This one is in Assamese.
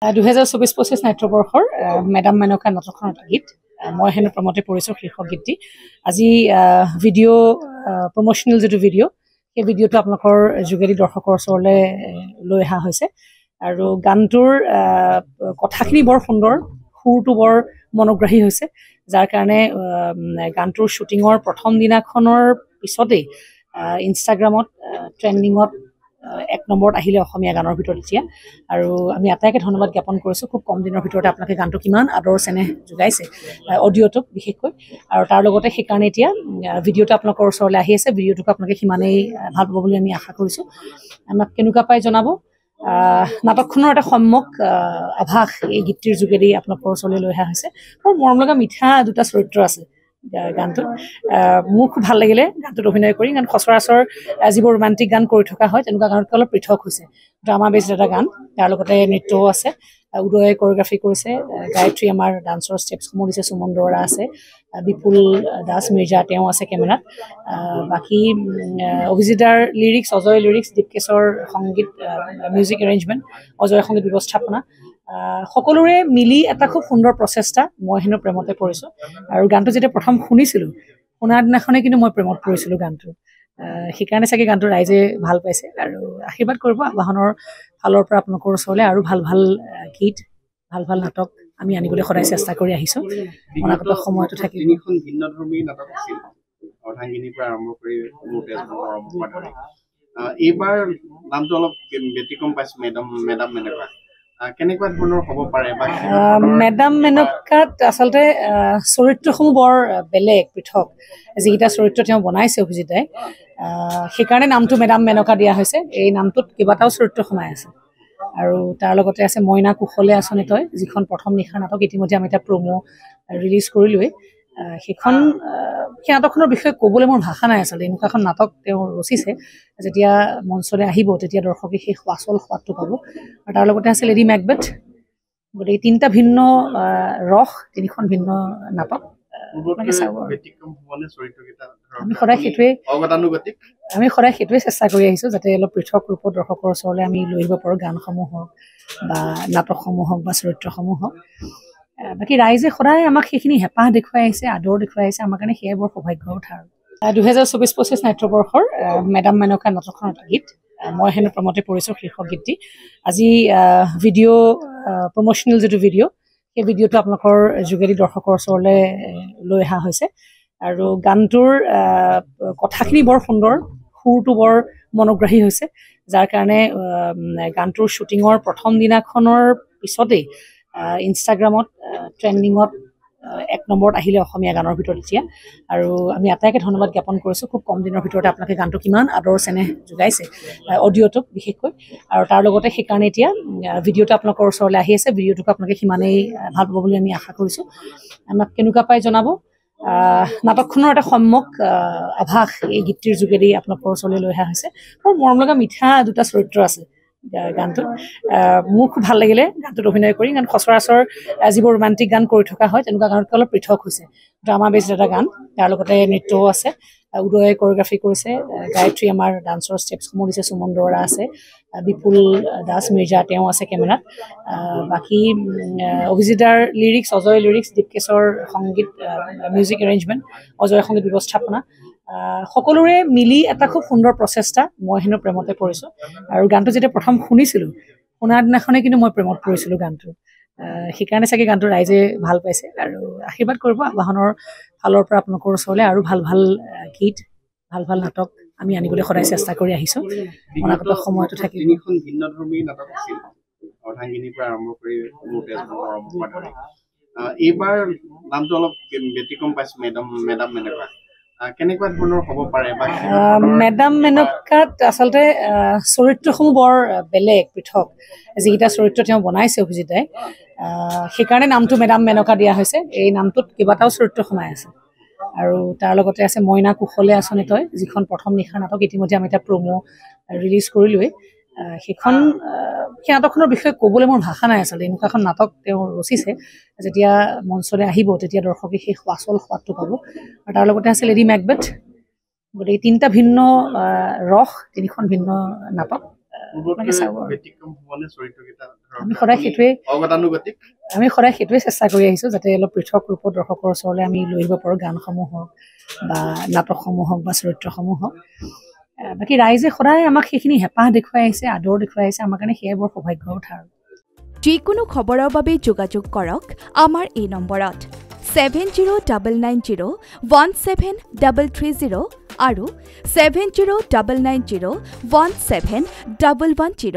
2024-25 নাট্যবৰ্ষৰ মেডাম মেনকা নাটকখনৰ গীত মই হেনো প্ৰমতে পৰিছো শীৰ্ষক গীতটি আজি ভিডিঅ' প্ৰমোশনাল যেটো ভিডিঅ' সেই ভিডিঅ'টো আপোনালোকৰ যোগেদি দৰ্শকৰ ওচৰলৈ লৈ অহা হৈছে আৰু গানটোৰ কথাখিনি বৰ সুন্দৰ সুৰটো বৰ মনোগ্ৰাহী হৈছে যাৰ কাৰণে গানটোৰ শুটিঙৰ প্ৰথম দিনাখনৰ পিছতে ইনষ্টাগ্ৰামত ট্ৰেন্ডিঙত এক নম্বৰত আহিলে অসমীয়া গানৰ ভিতৰত এতিয়া আৰু আমি আটাইকে ধন্যবাদ জ্ঞাপন কৰিছো খুব কম দিনৰ ভিতৰতে আপোনালোকে গানটো কিমান আদৰ চেনেহ যোগাইছে অডিঅ'টোক বিশেষকৈ আৰু তাৰ লগতে সেইকাৰণে এতিয়া ভিডিঅ'টো আপোনালোকৰ ওচৰলৈ আহি আছে ভিডিঅ'টোক আপোনালোকে সিমানেই ভাল পাব বুলি আমি আশা কৰিছো আমাক কেনেকুৱা পাই জনাব নাটকখনৰ এটা সম্যক আভাস এই গীতটিৰ যোগেদি আপোনালোকৰ ওচৰলৈ লৈ অহা হৈছে আৰু মৰম লগা মিঠা দুটা চৰিত্ৰ আছে গানটো মোৰ খুব ভাল লাগিলে গানটোত অভিনয় কৰি গান সচৰাচৰ যিবোৰ ৰোমান্টিক গান কৰি থকা হয় তেনেকুৱা গানতকৈ অলপ পৃথক হৈছে ড্ৰামা বেছড এটা গান তাৰ লগতে নৃত্যও আছে উদয়ে কোৰিঅগ্ৰাফি কৰিছে গায়ত্ৰী আমাৰ ডান্সৰ ষ্টেপছসমূহ দিছে সুমন দৰা আছে বিপুল দাস মিৰ্জা তেওঁ আছে কেমেৰাত বাকী অভিজিতাৰ লিৰিক্স অজয় লিৰিক্স দীপকেশৰ সংগীত মিউজিক এৰেঞ্জমেণ্ট অজয় সংগীত ব্যৱস্থাপনা সকলোৰে মিলি এটা খুব সুন্দৰ প্ৰচেষ্টা মই হেনো প্ৰেমতে পৰিছো আৰু গানটো যেতিয়া প্ৰথম শুনিছিলো শুনাৰ দিনাখনে কিন্তু মই প্ৰেমত পৰিছিলো গানটো সেইকাৰণে চাগে গানটো ৰাইজে ভাল পাইছে আৰু আশীৰ্বাদ কৰিব আবাহনৰ ফালৰ পৰা আপোনালোকৰ ওচৰলৈ আৰু ভাল ভাল গীত ভাল ভাল নাটক আমি আনিবলৈ সদায় চেষ্টা কৰি আহিছো অনাগত সময়তো থাকিব তিনিখন ভিন্নধৰ্মী নাটক আছিল অৰ্ধাংগিনীৰ পৰা আৰম্ভ কৰি এইবাৰ নামটো অলপ ব্যতিক্ৰম পাইছো মেডাম মেনকা কেনেকুৱা ধৰণৰ হ'ব পাৰে বা মেডাম মেনকাত আচলতে চৰিত্ৰসমূহ বৰ বেলেগ পৃথক যিকেইটা চৰিত্ৰ তেওঁ বনাইছে অভিজিতাই সেইকাৰণে নামটো মেডাম মেনকা দিয়া হৈছে এই নামটোত কেইবাটাও চৰিত্ৰ সোমাই আছে আৰু তাৰ লগতে আছে মইনা কুশলে আঁচনি তই যিখন প্ৰথম নিশাৰ নাটক ইতিমধ্যে আমি এটা প্ৰমো ৰিলিজ কৰিলোৱে সেইখন সেই নাটকখনৰ বিষয়ে ক'বলৈ মোৰ ভাষা নাই আচলতে এনেকুৱা এখন নাটক তেওঁ ৰচিছে যেতিয়া মঞ্চলৈ আহিব তেতিয়া দৰ্শকে সেই আচল সোৱাদটো পাব আৰু তাৰ লগতে আছে লেডি মেকবেথ গতিকে তিনিটা ভিন্ন ৰস তিনিখন ভিন্ন নাটক আমি সদায় সেইটোৱে চেষ্টা কৰি আহিছোঁ যাতে অলপ পৃথক ৰূপত দৰ্শকৰ ওচৰলৈ আমি লৈ আহিব পাৰোঁ গানসমূহ হওক বা নাটকসমূহ হওক বা চৰিত্ৰসমূহ হওক বাকী ৰাইজে সদায় আমাক সেইখিনি হেঁপাহ দেখুৱাই আহিছে আদৰ দেখুৱাই আহিছে আমাৰ কাৰণে সেয়াই বৰ সৌভাগ্যৰ কথা আৰু 2024-25 নাট্যবৰ্ষৰ মেডাম মেনকা নাটকখনৰ গীত মই হেনো প্ৰমতে পৰিছো শীৰ্ষক গীতটি আজি ভিডিঅ' প্ৰমোশনাল যেটো ভিডিঅ' সেই ভিডিঅ'টো আপোনালোকৰ যোগেদি দৰ্শকৰ ওচৰলৈ লৈ অহা হৈছে আৰু গানটোৰ কথাখিনি বৰ সুন্দৰ সুৰটো বৰ মনোগ্ৰাহী হৈছে যাৰ কাৰণে গানটোৰ শুটিঙৰ প্ৰথম দিনাখনৰ পিছতে ইনষ্টাগ্ৰামত ট্ৰেন্ডিঙত এক নম্বৰত আহিলে অসমীয়া গানৰ ভিতৰত এতিয়া আৰু আমি আটাইকে ধন্যবাদ জ্ঞাপন কৰিছো খুব কম দিনৰ ভিতৰতে আপোনালোকে গানটো কিমান আদৰ চেনেহ যোগাইছে অডিঅ'টোক বিশেষকৈ আৰু তাৰ লগতে সেইকাৰণে এতিয়া ভিডিঅ'টো আপোনালোকৰ ওচৰলৈ আহি আছে ভিডিঅ'টোক আপোনালোকে সিমানেই ভাল পাব বুলি আমি আশা কৰিছো আমাক কেনেকুৱা পাই জনাব নাটকখনৰ এটা সম্যক আভাস এই গীতটিৰ যোগেদি আপোনালোকৰ ওচৰলৈ লৈ অহা হৈছে আৰু মৰম লগা মিঠা দুটা চৰিত্ৰ আছে গানটোত মোৰ খুব ভাল লাগিলে গানটোত অভিনয় কৰি গান সচৰাচৰ যিবোৰ ৰোমান্টিক গান কৰি থকা হয় তেনেকুৱা গানতকৈ অলপ পৃথক হৈছে ড্ৰামা বেছড এটা গান তাৰ লগতে নৃত্যও আছে উদয়ে কোৰিঅগ্ৰাফি কৰিছে গায়ত্ৰী আমাৰ ডান্সৰ ষ্টেপছসমূহ দিছে সুমন দৰা আছে বিপুল দাস মিৰ্জা তেওঁ আছে কেমেৰাত বাকী অভিজিতাৰ লিৰিক্স অজয় লিৰিক্স দীপকেশৰ সংগীত মিউজিক এৰেঞ্জমেণ্ট অজয় সংগীত ব্যৱস্থাপনা সকলোৰে মিলি এটা খুব সুন্দৰ প্ৰচেষ্টা মই হেনো প্ৰেমতে পৰিছো আৰু গানটো যেতিয়া প্ৰথম শুনিছিলো শুনাৰ দিনাখনে কিন্তু মই প্ৰেমত পৰিছিলো গানটো সেইকাৰণে চাগে গানটো ৰাইজে ভাল পাইছে আৰু আশীৰ্বাদ কৰিব আবাহনৰ ফালৰ পৰা আপোনালোকৰ ওচৰলৈ আৰু ভাল ভাল গীত ভাল ভাল নাটক আমি আনিবলৈ সদায় চেষ্টা কৰি আহিছো অনাগত সময়তো থাকিব তিনিখন ভিন্নধৰ্মী নাটক আছিল অৰ্ধাংগিনীৰ পৰা আৰম্ভ কৰি এইবাৰ নামটো অলপ ব্যতিক্ৰম পাইছো মেডাম মেনকা কেনেকুৱা ধৰণৰ হ'ব পাৰে বা মেডাম মেনকাত আচলতে চৰিত্ৰসমূহ বৰ বেলেগ পৃথক যিকেইটা চৰিত্ৰ তেওঁ বনাইছে অভিজিতাই সেইকাৰণে নামটো মেডাম মেনকা দিয়া হৈছে এই নামটোত কেইবাটাও চৰিত্ৰ সোমাই আছে আৰু তাৰ লগতে আছে মইনা কুশলে আঁচনি তই যিখন প্ৰথম নিশাৰ নাটক ইতিমধ্যে আমি এটা প্ৰমো ৰিলিজ কৰিলোৱে সেইখন সেই নাটকখনৰ বিষয়ে ক'বলৈ মোৰ ভাষা নাই আচলতে এনেকুৱা এখন নাটক তেওঁ ৰচিছে যেতিয়া মঞ্চলৈ আহিব তেতিয়া দৰ্শকে সেই আচল সোৱাদটো পাব আৰু তাৰ লগতে আছে লেডি মেকবেথ গতিকে তিনিটা ভিন্ন ৰস তিনিখন ভিন্ন নাটক আপোনালোকে চাব আৰু। ব্যতিক্ৰম হ'বনে চৰিত্ৰকেইটা আমি সদায় সেইটোৱে অগতানুগতিক চেষ্টা কৰি আহিছোঁ যাতে অলপ পৃথক ৰূপত দৰ্শকৰ ওচৰলৈ আমি লৈ আহিব পাৰোঁ গানসমূহ হওক বা নাটকসমূহ হওক বা চৰিত্ৰসমূহ হওক বাকী ৰাইজে সদায় আমাক সেইখিনি হেঁপাহ দেখুৱাই আহিছে আদৰ দেখুৱাই আহিছে আমাৰ কাৰণে সেয়াই বৰ সৌভাগ্যৰ কথা আৰু যিকোনো খবৰৰ বাবে যোগাযোগ কৰক আমাৰ এই নম্বৰত 7099017330 আৰু 7099017110